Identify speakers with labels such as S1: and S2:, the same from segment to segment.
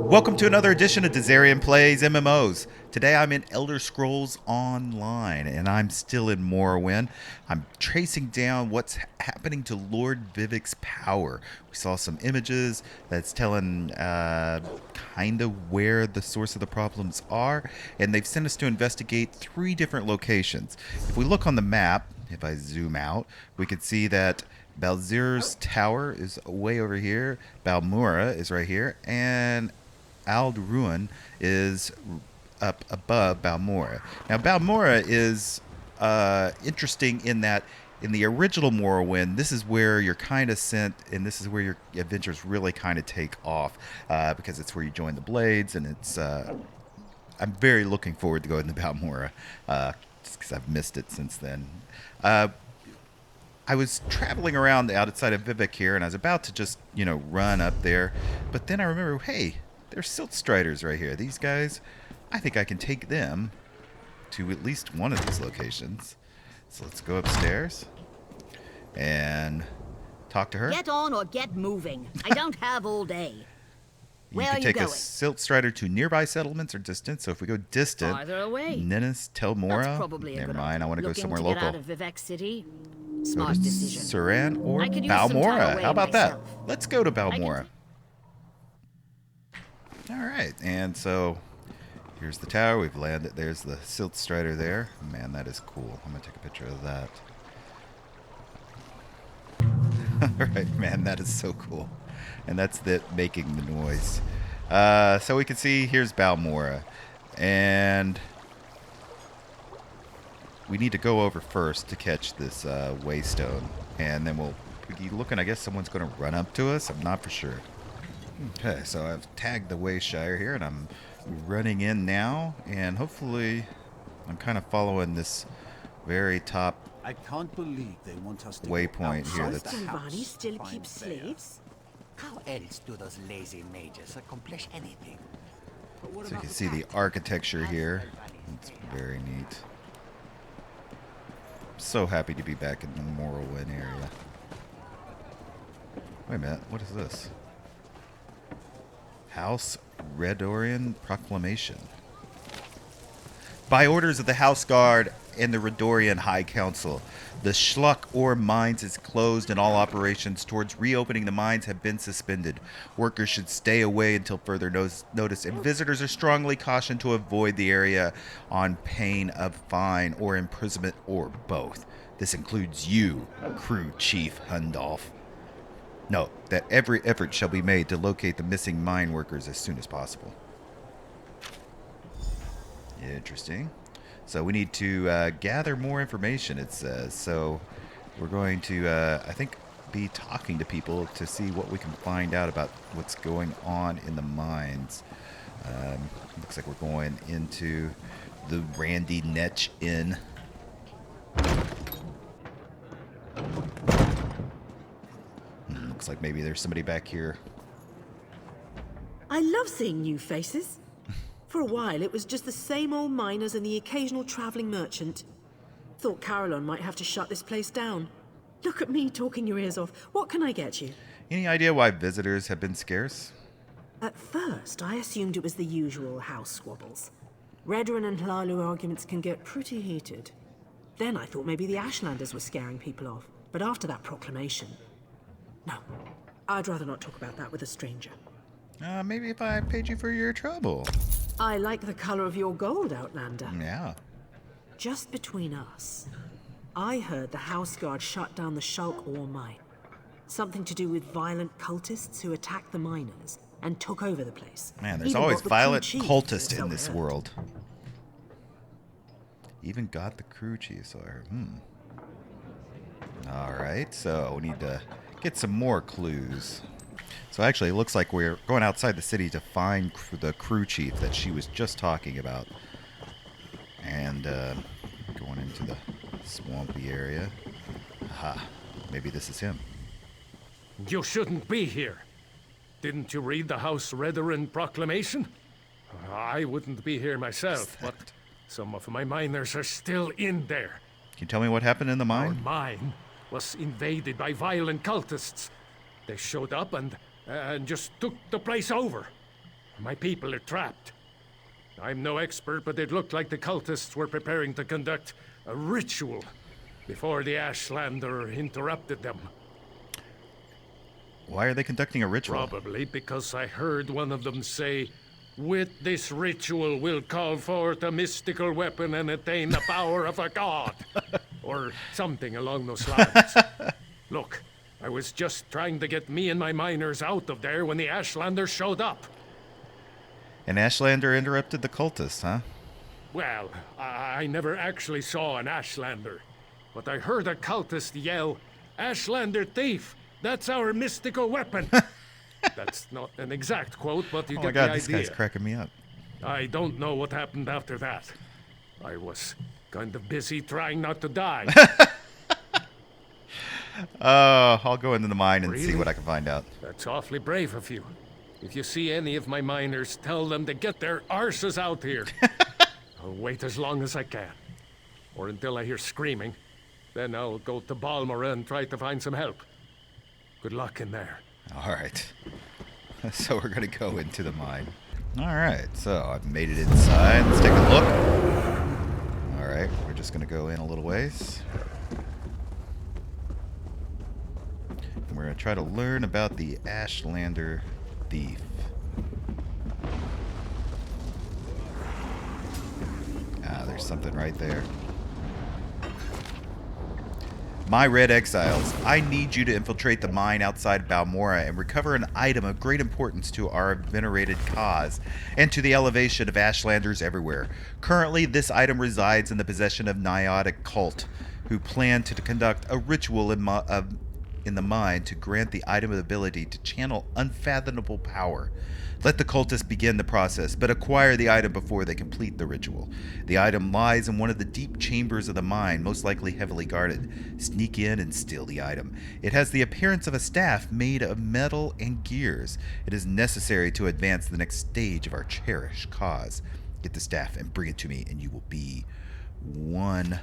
S1: Welcome to another edition of Dizzarian Plays MMOs. Today I'm in Elder Scrolls Online, and I'm still in Morrowind. I'm tracing down what's happening to Lord Vivec's power. We saw some images that's telling kind of where the source of the problems are, and they've sent us to investigate 3 different locations. If we look on the map, if I zoom out, we can see that Balzir's tower is way over here, Balmora is right here, and Ruin is up above Balmora. Now, Balmora is interesting in that in the original Morrowind, this is where you're kind of sent, and this is where your adventures really kind of take off, because it's where you join the Blades, and it's. I'm very looking forward to going to Balmora, just because I've missed it since then. I was traveling around outside of Vivec here, and I was about to just, run up there, but then I remember, hey, there's Silt Striders right here. These guys, I think I can take them to at least one of these locations. So let's go upstairs and talk to her.
S2: Get on or get moving. I don't have all day.
S1: You can take a Silt Strider to nearby settlements or distant. So if we go distant,
S2: farther away.
S1: Ninnis, Telmora.
S2: That's probably a
S1: Never
S2: good
S1: mind. I want to go somewhere
S2: Looking to
S1: local.
S2: Get out of Vivec City. Smart decision.
S1: Suran or
S2: I could use some time
S1: Balmora.
S2: away
S1: How about
S2: myself.
S1: that? Let's go to Balmora. All right, and so here's the tower. We've landed. There's the Silt Strider there. Man, that is cool. I'm gonna take a picture of that. All right, man, that is so cool. And that's making the noise. So we can see here's Balmora, and we need to go over first to catch this waystone, and then we'll be looking. I guess someone's gonna run up to us. I'm not for sure. Okay, so I've tagged the Wayshire here, and I'm running in now, and hopefully I'm kind of following this very top
S3: I can't believe they want us to
S1: waypoint here. That's
S2: Giovanni still keeps slaves?
S4: How else do those lazy mages accomplish anything?
S1: so you can see the architecture here. It's very neat. So happy to be back in the Morrowind area. Wait a minute, what is this? House Redorian Proclamation. By orders of the House Guard and the Redorian High Council, the Schluck ore mines is closed and all operations towards reopening the mines have been suspended. Workers should stay away until further notice, and visitors are strongly cautioned to avoid the area on pain of fine or imprisonment or both. This includes you, Crew Chief Hundolf. Note that every effort shall be made to locate the missing mine workers as soon as possible. Interesting. So we need to gather more information, it says. So we're going to, I think, be talking to people to see what we can find out about what's going on in the mines. Looks like we're going into the Randy Netch Inn. Looks like maybe there's somebody back here.
S5: I love seeing new faces. For a while, it was just the same old miners and the occasional traveling merchant. Thought Caroline might have to shut this place down. Look at me talking your ears off. What can I get you?
S1: Any idea why visitors have been scarce?
S5: At first, I assumed it was the usual house squabbles. Redoran and Hlalu arguments can get pretty heated. Then I thought maybe the Ashlanders were scaring people off. But after that proclamation... No, I'd rather not talk about that with a stranger.
S1: Maybe if I paid you for your trouble.
S5: I like the color of your gold, Outlander.
S1: Yeah.
S5: Just between us, I heard the House Guard shut down the Shulk ore mine. Something to do with violent cultists who attacked the miners and took over the place.
S1: Man, there's
S5: Even
S1: always
S5: got the
S1: violent
S5: crew chief,
S1: cultists
S5: so
S1: in
S5: I
S1: this
S5: heard.
S1: world. Even got the crew chief, so I heard. Alright, so we need to get some more clues. So actually, it looks like we're going outside the city to find the crew chief that she was just talking about. And going into the swampy area. Aha, maybe this is him.
S6: You shouldn't be here. Didn't you read the House Redoran Proclamation? I wouldn't be here myself, but some of my miners are still in there.
S1: Can you tell me what happened in the
S6: Our
S1: mine?
S6: mine was invaded by violent cultists. They showed up and just took the place over. My people are trapped. I'm no expert, but it looked like the cultists were preparing to conduct a ritual before the Ashlander interrupted them.
S1: Why are they conducting a ritual?
S6: Probably because I heard one of them say, "With this ritual we'll call forth a mystical weapon and attain the power of a god." Or something along those lines. Look, I was just trying to get me and my miners out of there when the Ashlander showed up.
S1: An Ashlander interrupted the cultists, huh?
S6: Well, I never actually saw an Ashlander, but I heard a cultist yell, "Ashlander thief! That's our mystical weapon!" That's not an exact quote, but you
S1: Oh
S6: get
S1: my god,
S6: the
S1: this
S6: idea.
S1: guy's cracking me up.
S6: I don't know what happened after that. I was kind of busy trying not to die.
S1: I'll go into the mine and see
S6: Really?
S1: what I can find out.
S6: That's awfully brave of you. If you see any of my miners, tell them to get their arses out here. I'll wait as long as I can. Or until I hear screaming. Then I'll go to Balmora and try to find some help. Good luck in there.
S1: All right. So we're going to go into the mine. All right. So I've made it inside. Let's take a look. All right. We're just going to go in a little ways. And we're going to try to learn about the Ashlander thief. Ah, there's something right there. My Red Exiles, I need you to infiltrate the mine outside Balmora and recover an item of great importance to our venerated cause and to the elevation of Ashlanders everywhere. Currently, this item resides in the possession of Niotic cult, who plan to conduct a ritual in the mine to grant the item the ability to channel unfathomable power. Let the cultists begin the process, but acquire the item before they complete the ritual. The item lies in one of the deep chambers of the mine, most likely heavily guarded. Sneak in and steal the item. It has the appearance of a staff made of metal and gears. It is necessary to advance the next stage of our cherished cause. Get the staff and bring it to me, and you will be one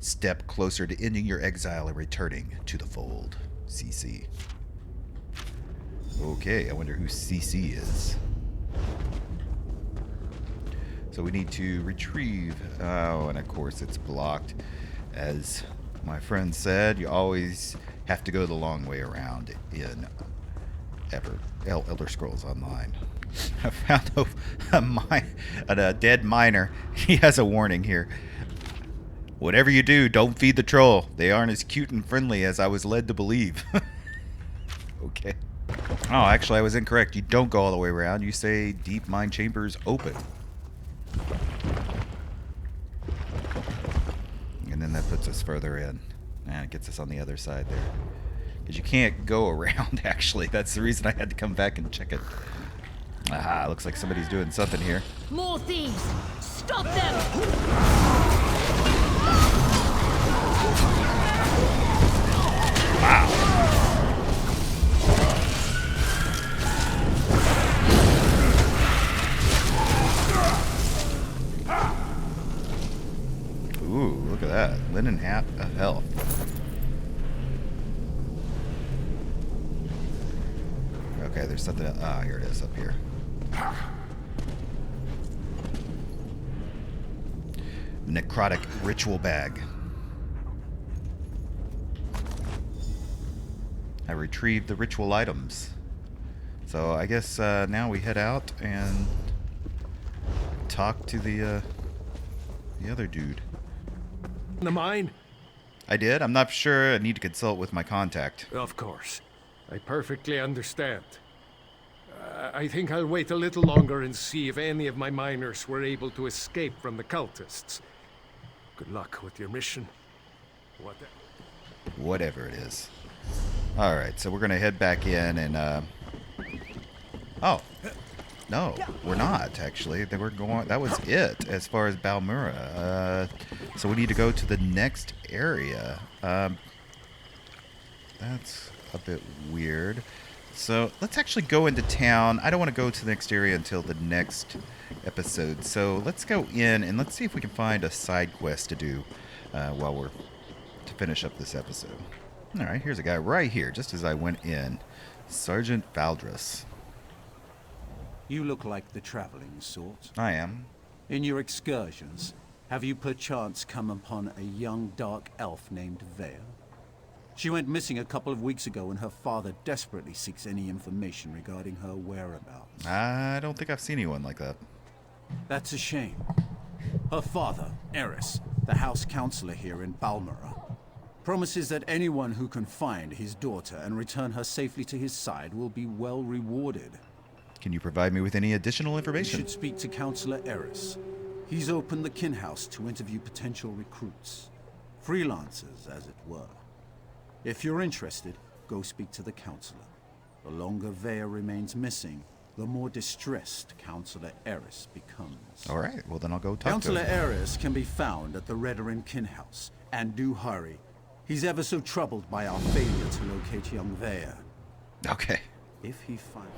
S1: step closer to ending your exile and returning to the fold. CC. Okay, I wonder who CC is. So we need to retrieve... Oh, and of course it's blocked. As my friend said, you always have to go the long way around in Elder Scrolls Online. I found a dead miner. He has a warning here. Whatever you do, don't feed the troll. They aren't as cute and friendly as I was led to believe. Okay. Oh, actually, I was incorrect. You don't go all the way around. You say deep mine chambers open. And then that puts us further in. And it gets us on the other side there. Because you can't go around, actually. That's the reason I had to come back and check it. Ah, looks like somebody's doing something here.
S2: More thieves! Stop them!
S1: Wow. Ooh, look at that. Linen hat of health. Okay, there's something. Ah, here it is up here. Necrotic ritual bag. I retrieved the ritual items. So I guess now we head out and talk to the other dude.
S6: The mine?
S1: I did. I'm not sure. I need to consult with my contact.
S6: Of course. I perfectly understand. I think I'll wait a little longer and see if any of my miners were able to escape from the cultists. Good luck with your mission.
S1: Whatever it is. Alright, so we're going to head back in and, Oh. No, we're not, actually. They were going... That was it, as far as Balmora. So we need to go to the next area. That's a bit weird. So let's actually go into town. I don't want to go to the next area until the next episode. So let's go in and let's see if we can find a side quest to do while we're... to finish up this episode. Alright, here's a guy right here, just as I went in. Sergeant Valdris.
S3: You look like the traveling sort.
S1: I am.
S3: In your excursions, have you perchance come upon a young dark elf named Vea? She went missing a couple of weeks ago and her father desperately seeks any information regarding her whereabouts.
S1: I don't think I've seen anyone like that.
S3: That's a shame. Her father, Eris, the house counselor here in Balmora, promises that anyone who can find his daughter and return her safely to his side will be well rewarded.
S1: Can you provide me with any additional
S3: You
S1: information?
S3: should speak to Counselor Eris. He's opened the kin house to interview potential recruits. Freelancers, as it were. If you're interested, go speak to the counselor. The longer Vea remains missing, the more distressed Counselor Eris becomes.
S1: All right, well then I'll go talk to
S3: Counselor
S1: him.
S3: Eris can be found at the Redoran kin house. And do hurry. He's ever so troubled by our failure to locate young Vea.
S1: Okay,
S3: If he finds...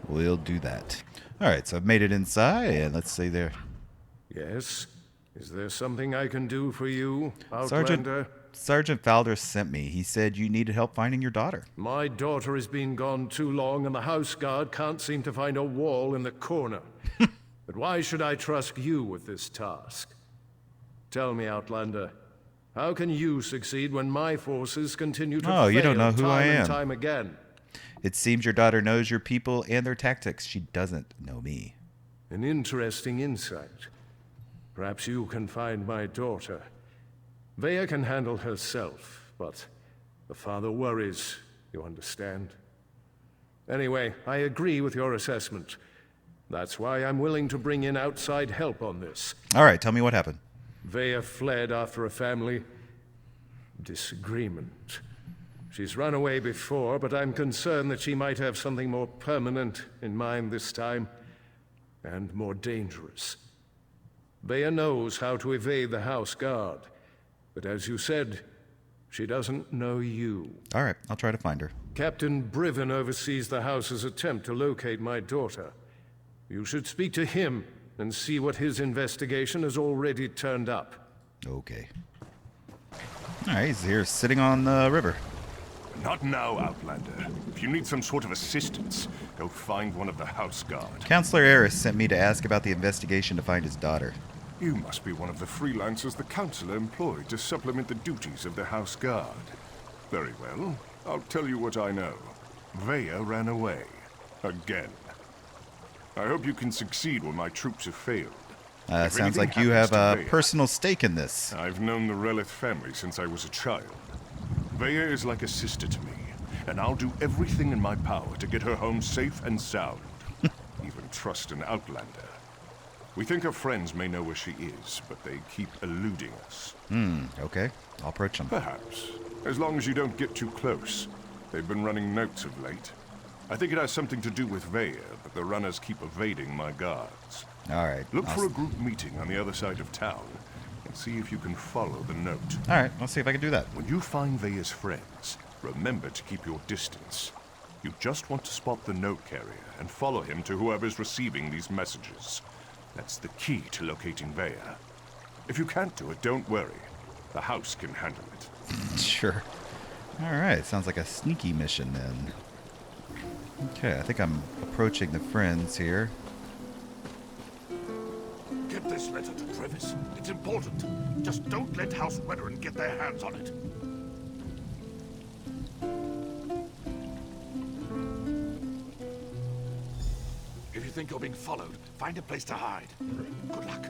S1: we'll do that. All right, so I've made it inside, and let's see there.
S6: Yes? Is there something I can do for you, Outlander?
S1: Sergeant Fowler sent me. He said you needed help finding your daughter.
S6: My daughter has been gone too long, and the house guard can't seem to find a wall in the corner. But why should I trust you with this task? Tell me, Outlander, how can you succeed when my forces continue to
S1: Oh,
S6: fail
S1: you don't know who
S6: time
S1: I am.
S6: and time again?
S1: It seems your daughter knows your people and their tactics. She doesn't know me.
S6: An interesting insight. Perhaps you can find my daughter. Vea can handle herself, but the father worries, you understand? Anyway, I agree with your assessment. That's why I'm willing to bring in outside help on this.
S1: All right, tell me what happened.
S6: Vea fled after a family disagreement. She's run away before, but I'm concerned that she might have something more permanent in mind this time, and more dangerous. Vea knows how to evade the house guard, but as you said, she doesn't know you.
S1: All right, I'll try to find her.
S6: Captain Briven oversees the house's attempt to locate my daughter. You should speak to him and see what his investigation has already turned up.
S1: Okay. All right, he's here sitting on the river.
S7: Not now, Outlander. If you need some sort of assistance, go find one of the house guard.
S1: Counselor Eris sent me to ask about the investigation to find his daughter.
S7: You must be one of the freelancers the Councilor employed to supplement the duties of the house guard. Very well. I'll tell you what I know. Vea ran away. Again. I hope you can succeed when my troops have failed. If
S1: Sounds
S7: anything
S1: like you have
S7: happens
S1: a
S7: to Vea,
S1: personal stake in this.
S7: I've known the Relith family since I was a child. Vea is like a sister to me, and I'll do everything in my power to get her home safe and sound. Even trust an Outlander. We think our friends may know where she is, but they keep eluding us.
S1: Okay, I'll approach him.
S7: Perhaps. As long as you don't get too close. They've been running notes of late. I think it has something to do with Vea, but the runners keep evading my guards.
S1: All right.
S7: Look for a group meeting on the other side of town, and see if you can follow the note.
S1: All right, I'll see if I can do that.
S7: When you find Vea's friends, remember to keep your distance. You just want to spot the note carrier and follow him to whoever's receiving these messages. That's the key to locating Vea. If you can't do it, don't worry. The house can handle it.
S1: Sure. All right, sounds like a sneaky mission then. Okay, I think I'm approaching the friends here.
S8: Get this letter to Trevis. It's important. Just don't let House Redoran get their hands on it. If you think you're being followed, find a place to hide. Good luck.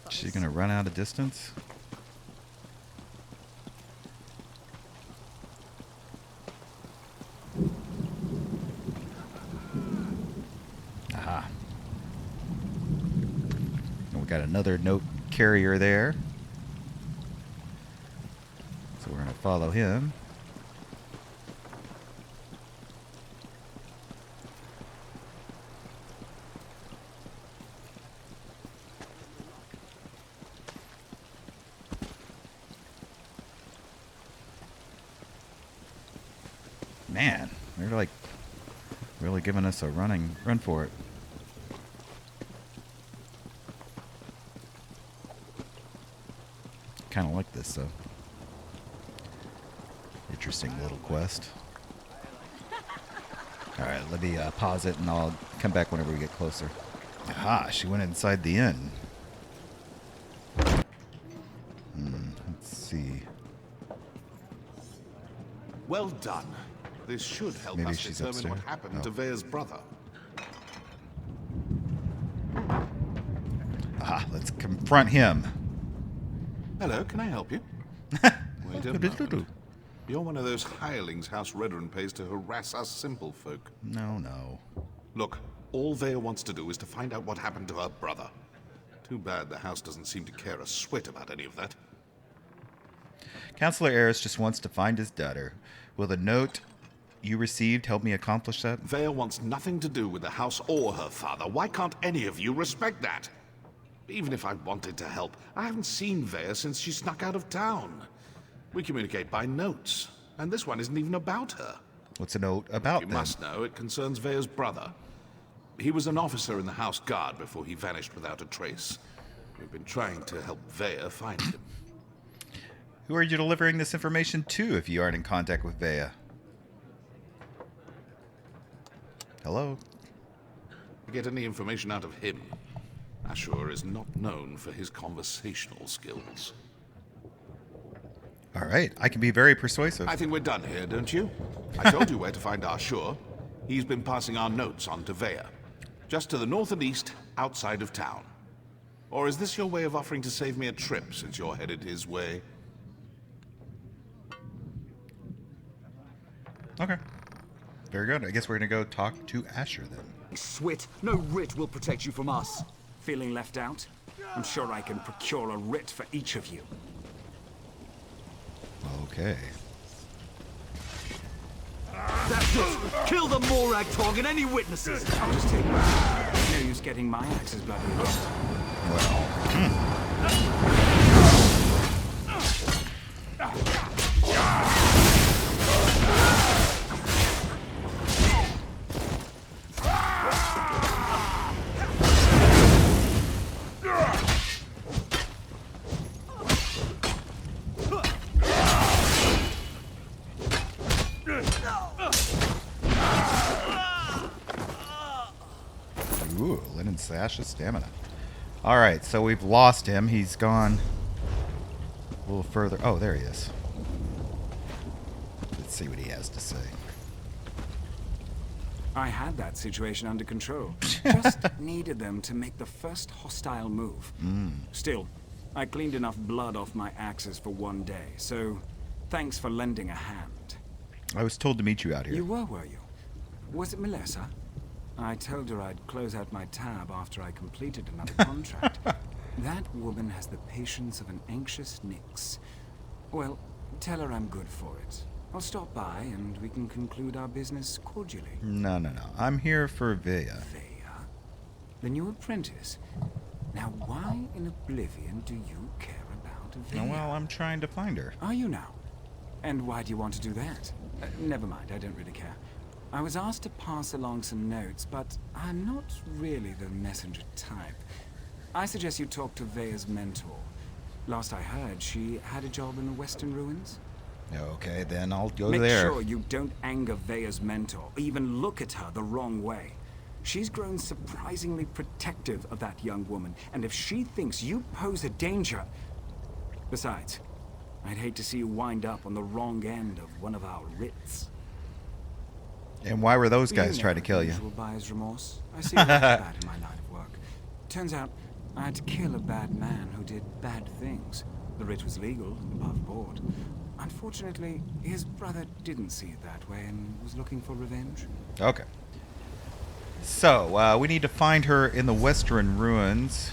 S1: She's gonna run out of distance. Aha. And we got another note carrier there. So we're gonna follow him. Man, they're like really giving us a run for it. kind of like this, though. Interesting little quest. Alright, let me pause it and I'll come back whenever we get closer. Aha, she went inside the inn. Let's see.
S8: Well done. This should help
S1: Maybe
S8: us
S1: she's
S8: determine what
S1: upstairs.
S8: happened to Vea's brother.
S1: Aha, let's confront him.
S8: Hello, can I help you? Wait a moment. You're one of those hirelings House Redoran pays to harass us simple folk.
S1: No.
S8: Look, all Vea wants to do is to find out what happened to her brother. Too bad the house doesn't seem to care a swit about any of that.
S1: Counselor Eris just wants to find his daughter. Will the note you received help me accomplish that?
S8: Vea wants nothing to do with the house or her father. Why can't any of you respect that? Even if I wanted to help, I haven't seen Vea since she snuck out of town. We communicate by notes, and this one isn't even about her.
S1: What's a note about
S8: You
S1: then?
S8: must know, it concerns Vea's brother. He was an officer in the house guard before he vanished without a trace. We've been trying to help Vea find him.
S1: Who are you delivering this information to if you aren't in contact with Vea? Hello?
S8: To get any information out of him, Ashur is not known for his conversational skills.
S1: All right, I can be very persuasive.
S8: I think we're done here, don't you? I told you where to find Ashur. He's been passing our notes on to Vea. Just to the north and east, outside of town. Or is this your way of offering to save me a trip, since you're headed his way?
S1: Okay. Very good. I guess we're going to go talk to Ashur then.
S4: Swit, no writ will protect you from us. Feeling left out? I'm sure I can procure a writ for each of you.
S1: Okay.
S4: That's it! Kill the Morag Tog and any witnesses! I'll just take mine. No use getting my axes bloody lost.
S1: Ooh, Linen Sash of Stamina. Alright, so we've lost him. He's gone a little further. Oh, there he is. Let's see what he has to say.
S4: I had that situation under control. Just needed them to make the first hostile move. Still, I cleaned enough blood off my axes for one day, so thanks for lending a hand.
S1: I was told to meet you out here.
S4: You were you? Was it Melissa? I told her I'd close out my tab after I completed another contract. That woman has the patience of an anxious Nyx. Well, tell her I'm good for it. I'll stop by and we can conclude our business cordially.
S1: No. I'm here for Vea.
S4: Vea? The new apprentice? Now, why in oblivion do you care about Vea?
S1: Oh, well, I'm trying to find her.
S4: Are you now? And why do you want to do that? Never mind, I don't really care. I was asked to pass along some notes, but I'm not really the messenger type. I suggest you talk to Vea's mentor. Last I heard, she had a job in the Western Ruins.
S1: Okay, then I'll go
S4: Make
S1: there.
S4: sure you don't anger Vea's mentor, or even look at her the wrong way. She's grown surprisingly protective of that young woman, and if she thinks you pose a danger... Besides, I'd hate to see you wind up on the wrong end of one of our writs.
S1: And why were those guys
S4: You
S1: trying to
S4: know,
S1: kill you?
S4: usual buyer's remorse. I see what's bad in my line of work. Turns out I had to kill a bad man who did bad things. The writ was legal and above board. Unfortunately, his brother didn't see it that way and was looking for revenge.
S1: Okay. So, we need to find her in the Western Ruins,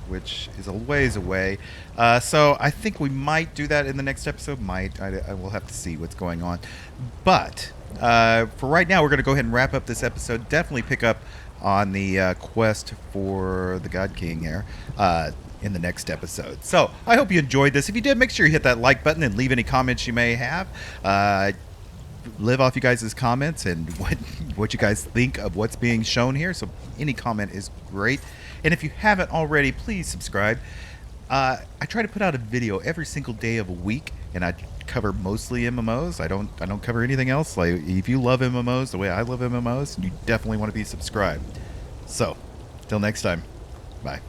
S1: which is a ways away. So I think we might do that in the next episode. I will have to see what's going on. But for right now, we're going to go ahead and wrap up this episode. Definitely pick up on the quest for the God King here in the next episode. So I hope you enjoyed this. If you did, make sure you hit that like button and leave any comments you may have. Live off you guys' comments and what you guys think of what's being shown here. So any comment is great. And if you haven't already, please subscribe. I try to put out a video every single day of a week, and I cover mostly MMOs. I don't cover anything else. Like, if you love MMOs the way I love MMOs, you definitely want to be subscribed. So, till next time, bye.